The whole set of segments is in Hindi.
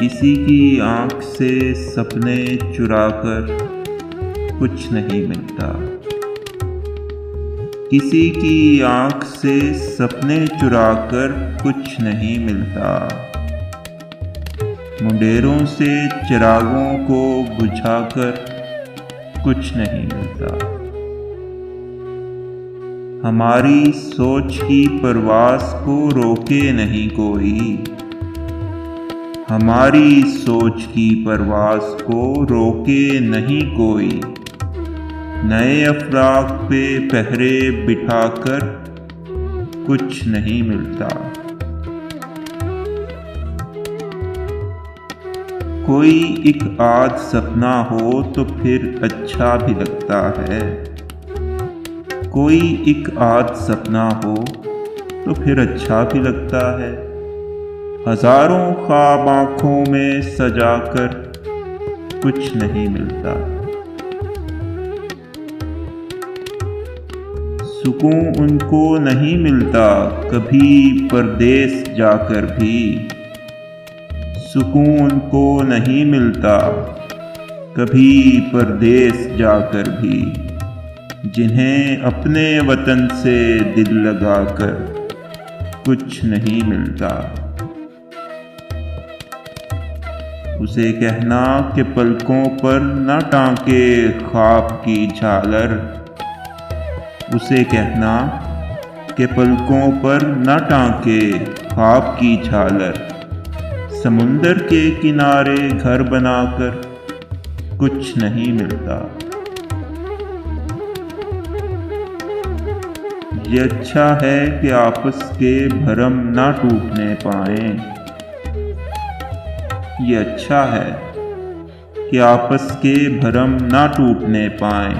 किसी की आँख से सपने चुराकर कुछ नहीं मिलता। किसी की आँख से सपने चुराकर कुछ नहीं मिलता। मुंडेरों से चिरागों को बुझाकर कुछ नहीं मिलता। हमारी सोच की परवास को रोके नहीं कोई। हमारी सोच की परवास को रोके नहीं कोई। नए अफराक पे पहरे बिठाकर कुछ नहीं मिलता। कोई एक आध सपना हो तो फिर अच्छा भी लगता है। कोई एक आध सपना हो तो फिर अच्छा भी लगता है। हजारों ख्वाब आँखों में सजाकर कुछ नहीं मिलता। सुकून उनको नहीं मिलता कभी परदेस जाकर भी। सुकून उनको नहीं मिलता कभी परदेस जाकर भी, जिन्हें अपने वतन से दिल लगाकर कुछ नहीं मिलता। उसे कहना कि पलकों पर न टांके ख्वाब की झालर। उसे कहना कि पलकों पर न टांके ख्वाब की झालर। समुंदर के किनारे घर बनाकर कुछ नहीं मिलता। ये अच्छा है कि आपस के भरम ना टूटने पाएं। ये अच्छा है कि आपस के भरम ना टूटने पाएं।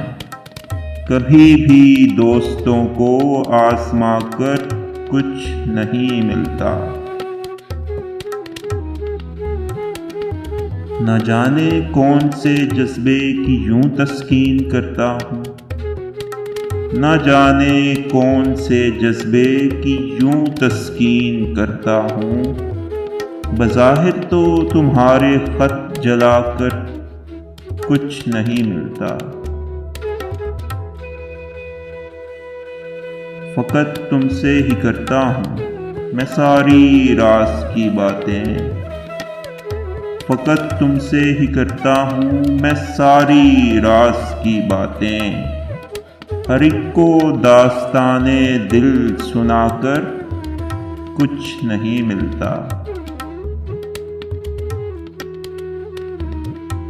कभी भी दोस्तों को आजमा कर कुछ नहीं मिलता। न जाने कौन से जज्बे की यूं तस्कीन करता हूँ। न जाने कौन से जज्बे की यूं तस्कीन करता हूँ। बज़ाहिर तो तुम्हारे खत जलाकर कुछ नहीं मिलता। फ़कत तुमसे ही करता हूँ मैं सारी राज की बातें। फ़कत तुमसे ही करता हूँ मैं सारी राज की बातें। हर एक को दास्ताने दिल सुनाकर कुछ नहीं मिलता।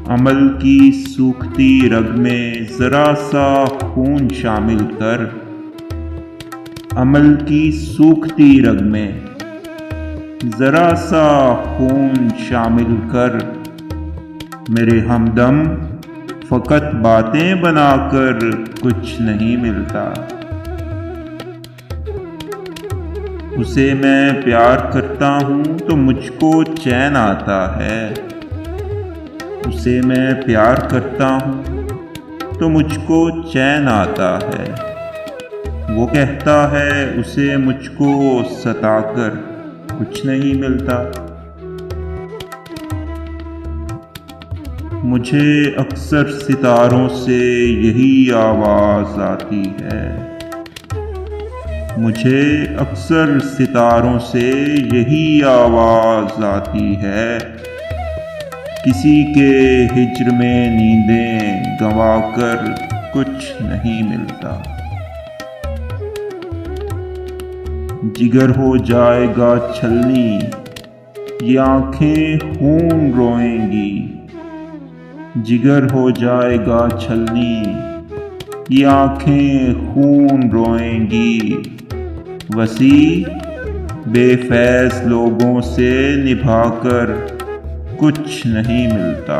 अमल की सूखती रग में ज़रा सा खून शामिल कर। अमल की सूखती रग में ज़रा सा खून शामिल कर। मेरे हमदम फ़कत बातें बनाकर कुछ नहीं मिलता। उसे मैं प्यार करता हूँ तो मुझको चैन आता है। उसे मैं प्यार करता हूँ तो मुझको चैन आता है। वो कहता है उसे मुझको सताकर कुछ नहीं मिलता। मुझे अक्सर सितारों से यही आवाज़ आती है। मुझे अक्सर सितारों से यही आवाज़ आती है। किसी के हिज्र में नींदें गंवाकर कुछ नहीं मिलता। जिगर हो जाएगा छलनी ये आँखें खून रोएंगी। जिगर हो जाएगा छलनी ये आँखें खून रोएंगी। वसी बेफैज़ लोगों से निभाकर कुछ नहीं मिलता।